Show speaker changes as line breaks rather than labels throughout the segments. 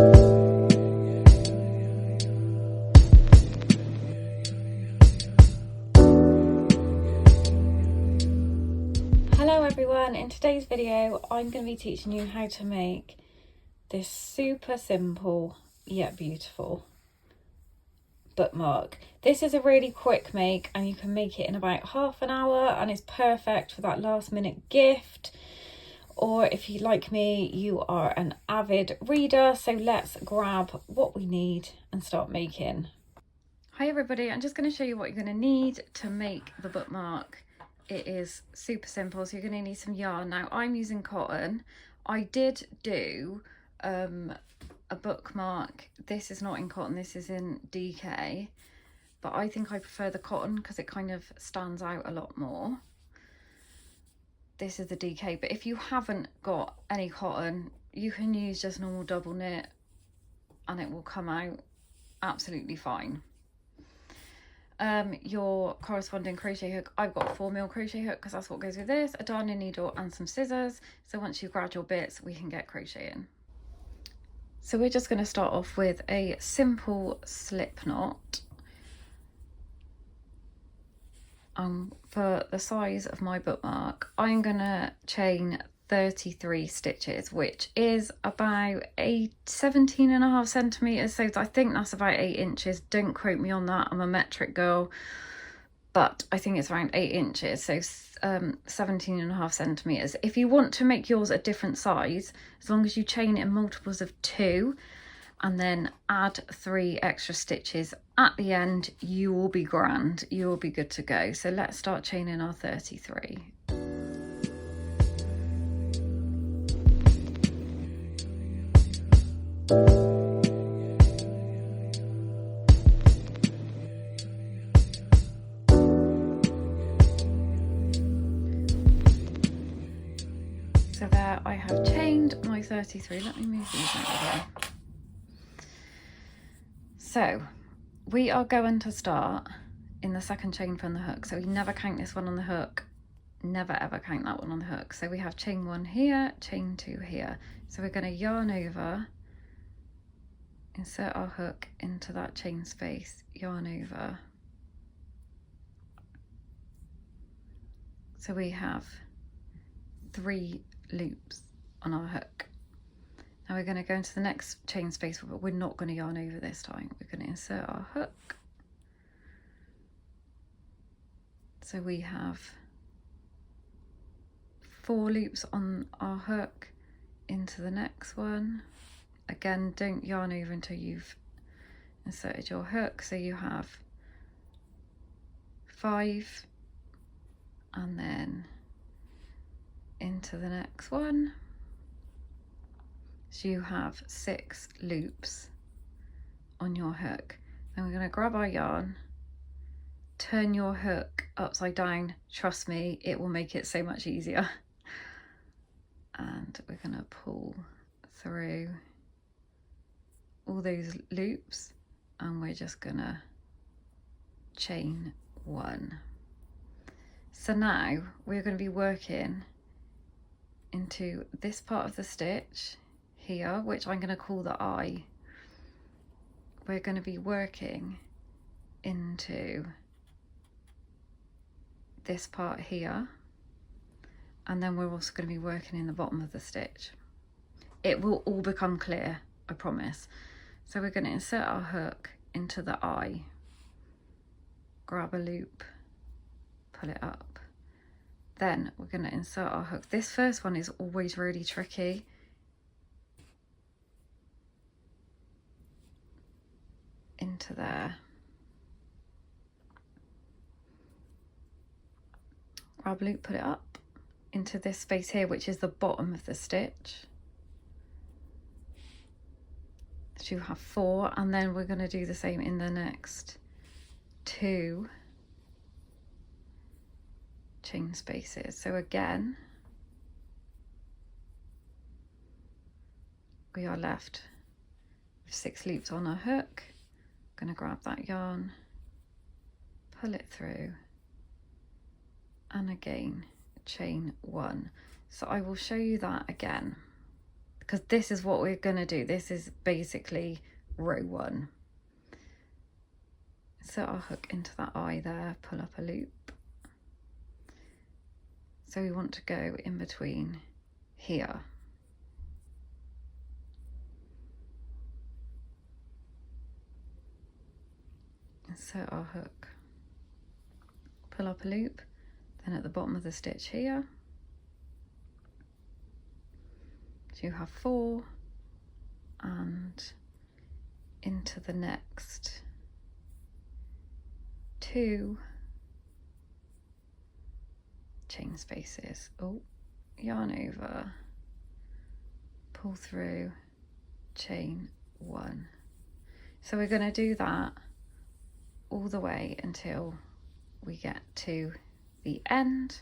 Hello everyone, in today's video I'm going to be teaching you how to make this super simple yet beautiful bookmark. This is a really quick make and you can make it in about half an hour and it's perfect for that last minute gift, or if you like me you are an avid reader. So let's grab what we need and start making. Hi everybody, I'm just going to show you what you're going to need to make the bookmark. It is super simple, so you're going to need some yarn. Now I'm using cotton. I did do a bookmark. This is not in cotton, this is in DK, but I think I prefer the cotton because it kind of stands out a lot more. This is the DK, but if you haven't got any cotton you can use just normal double knit and it will come out absolutely fine. Your corresponding crochet hook, I've got a 4mm crochet hook because that's what goes with this, a darning needle and some scissors. So once you've grabbed your bits we can get crocheting. So we're just going to start off with a simple slip knot. For the size of my bookmark I'm going to chain 33 stitches, which is about 17.5 centimeters, so I think that's about 8 inches. Don't quote me on that, I'm a metric girl, but I think it's around 8 inches, so 17.5 centimeters. If you want to make yours a different size, as long as you chain it in multiples of 2 and then add 3 extra stitches at the end, you will be grand, you will be good to go. So let's start chaining our 33. So there I have chained my 33. Let me move these out of there. So we are going to start in the second chain from the hook. So we never count this one on the hook, never ever count that one on the hook. So we have chain 1 here, chain 2 here. So we're going to yarn over, insert our hook into that chain space, yarn over. So we have 3 loops on our hook. Now we're going to go into the next chain space, but we're not going to yarn over this time. We're going to insert our hook. So we have 4 loops on our hook into the next one. Again, don't yarn over until you've inserted your hook. So you have 5 and then into the next one. So you have 6 loops on your hook. Then we're going to grab our yarn, turn your hook upside down. Trust me, it will make it so much easier. And we're going to pull through all those loops and we're just going to chain 1. So now we're going to be working into this part of the stitch here, which I'm going to call the eye. We're going to be working into this part here, and then we're also going to be working in the bottom of the stitch. It will all become clear, I promise. So we're going to insert our hook into the eye, grab a loop, pull it up. Then we're going to insert our hook. This first one is always really tricky. Into there. Grab a loop, put it up into this space here, which is the bottom of the stitch. So you have 4, and then we're going to do the same in the next 2 chain spaces. So again, we are left with 6 loops on our hook. I'm going to grab that yarn, pull it through, and again chain 1. So I will show you that again. because this is what we're going to do. This is basically row 1. So I'll hook into that eye there, pull up a loop. So we want to go in between here. So I'll hook, pull up a loop, then at the bottom of the stitch here. So you have 4 and into the next 2 chain spaces. Oh, yarn over, pull through, chain 1. So we're going to do that all the way until we get to the end.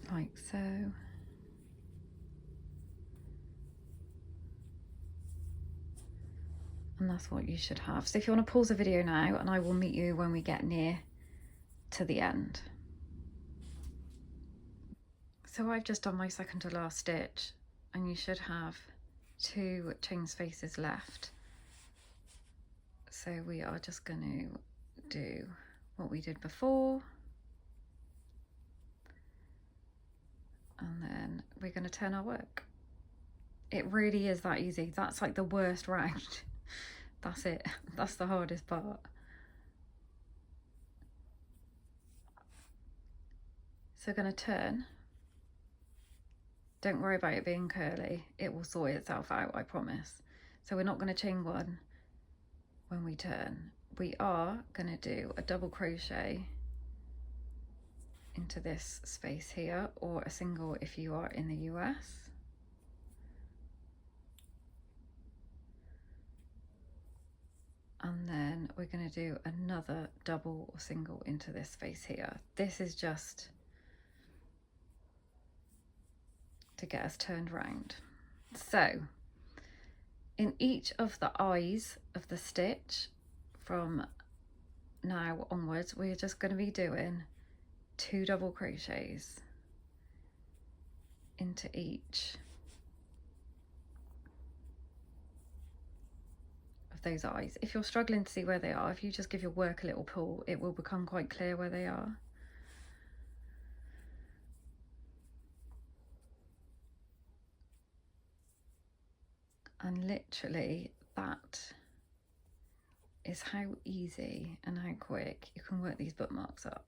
Like so. And that's what you should have. So if you want to pause the video now, and I will meet you when we get near to the end. So I've just done my second to last stitch, and you should have 2 chain spaces left. So we are just going to do what we did before. And then we're going to turn our work. It really is that easy. That's like the worst round. That's it. That's the hardest part. So we're going to turn. Don't worry about it being curly. It will sort itself out, I promise. So we're not going to chain 1 when we turn. We are going to do a double crochet into this space here, or a single if you are in the US. And then we're going to do another double or single into this space here. This is just to get us turned round. So in each of the eyes of the stitch from now onwards, we're just going to be doing 2 double crochets into each of those eyes. If you're struggling to see where they are, if you just give your work a little pull, it will become quite clear where they are. And literally that is how easy and how quick you can work these bookmarks up.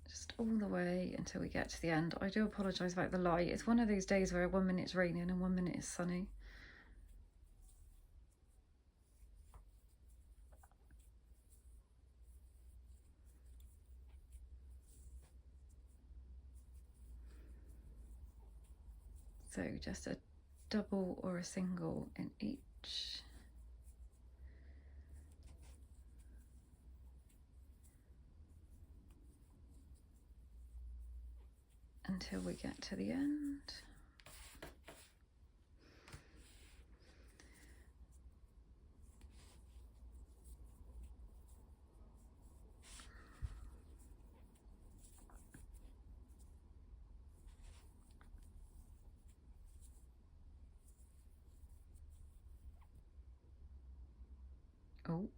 Just all the way until we get to the end. I do apologise about the light. It's one of those days where 1 minute it's raining and 1 minute it's sunny. So just a double or a single in each. Until we get to the end. Oh.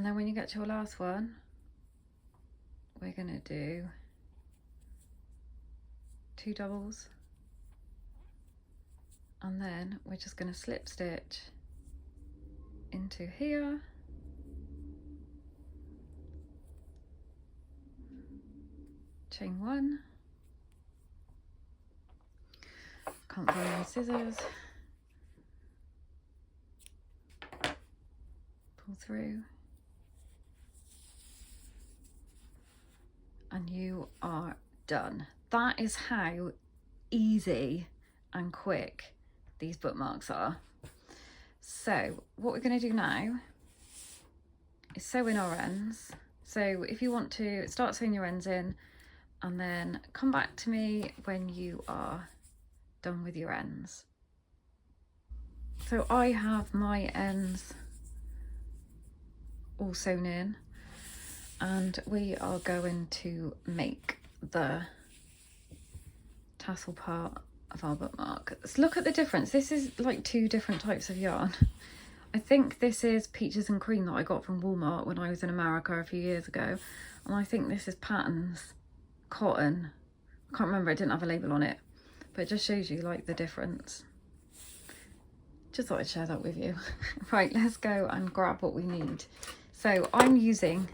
And then when you get to your last one, we're going to do 2 doubles, and then we're just going to slip stitch into here, chain 1, can't find my scissors, pull through, and you are done. That is how easy and quick these bookmarks are. So what we're going to do now is sew in our ends. So if you want to start sewing your ends in, and then come back to me when you are done with your ends. So I have my ends all sewn in, and we are going to make the tassel part of our bookmark. Let's look at the difference. This is like 2 different types of yarn. I think this is Peaches and Cream that I got from Walmart when I was in America a few years ago, and I think this is Patterns Cotton. I can't remember, it didn't have a label on it, but it just shows you like the difference. Just thought I'd share that with you. Right, let's go and grab what we need. So I'm using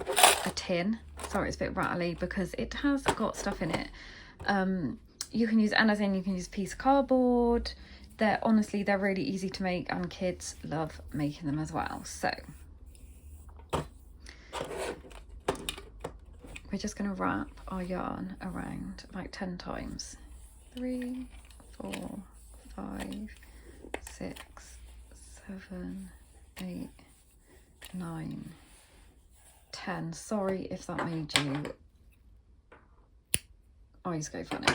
a tin. Sorry, it's a bit rattly because it has got stuff in it. You can use anything. You can use a piece of cardboard. They're really easy to make, and kids love making them as well. So we're just going to wrap our yarn around about 10 times. 3, 4, 5, 6, 7, 8, 9, 10. Sorry if that made you eyes go funny.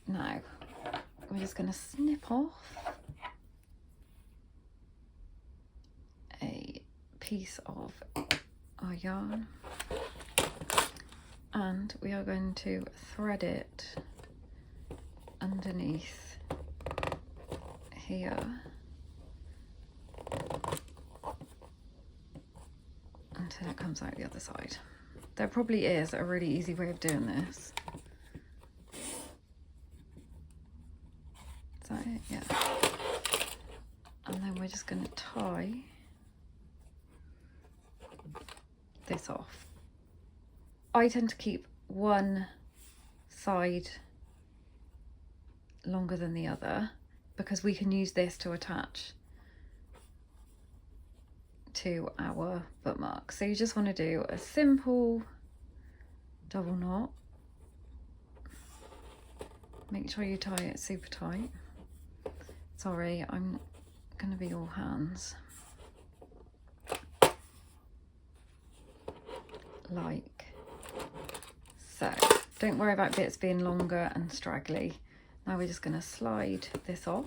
Now we're just going to snip off a piece of our yarn, and we are going to thread it underneath here until it comes out the other side. There probably is a really easy way of doing this. Is that it? Yeah. And then we're just going to tie this off. I tend to keep one side longer than the other because we can use this to attach to our bookmark. So you just want to do a simple double knot. Make sure you tie it super tight. Sorry, I'm going to be all hands. Like so. Don't worry about bits being longer and straggly. Now we're just going to slide this off.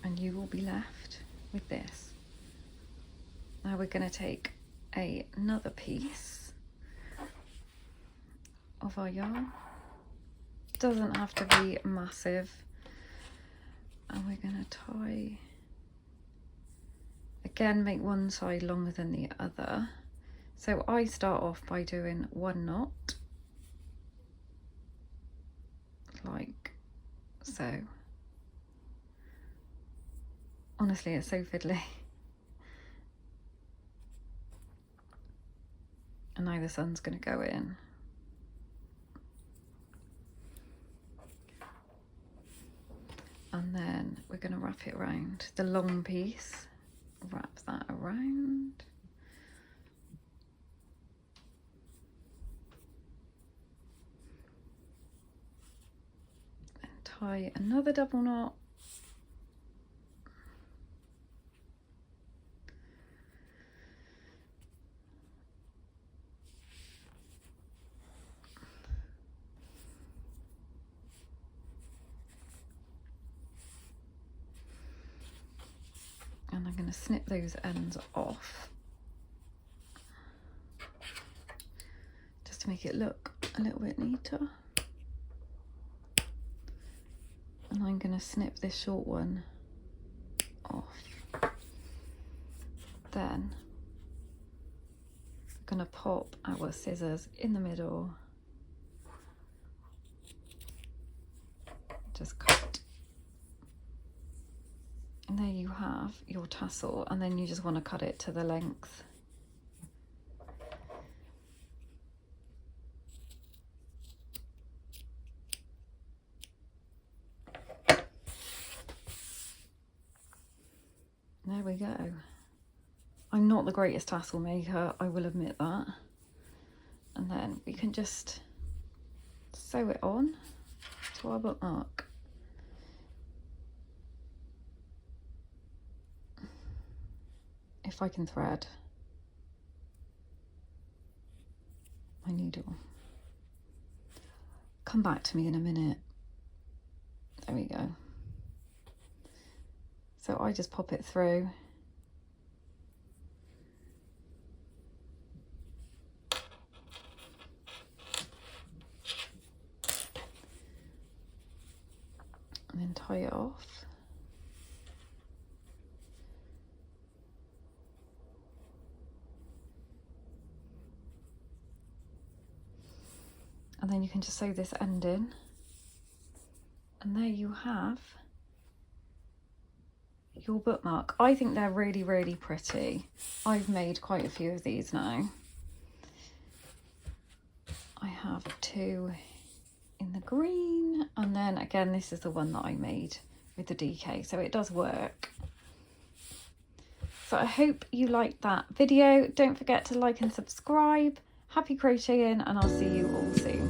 And you will be left with this. Now we're going to take another piece of our yarn. Doesn't have to be massive. And we're going to tie, again, make one side longer than the other. So I start off by doing one knot, like so. Honestly, it's so fiddly. And now the sun's going to go in. And then we're going to wrap it around the long piece. Wrap that around. And tie another double knot. And I'm going to snip those ends off just just to make it look a little bit neater. And I'm going to snip this short one off. Then I'm going to pop our scissors in the middle. Just cut. And there you have your tassel, and then you just want to cut it to the length. There we go. I'm not the greatest tassel maker, I will admit that. And then we can just sew it on to our bookmark. If I can thread my needle. Come back to me in a minute. There we go. So I just pop it through. And then tie it off. And then you can just sew this end in. And there you have your bookmark. I think they're really, really pretty. I've made quite a few of these now. I have 2 in the green, and then again this is the one that I made with the DK, so it does work. So I hope you liked that video. Don't forget to like and subscribe. Happy crocheting, and I'll see you all soon.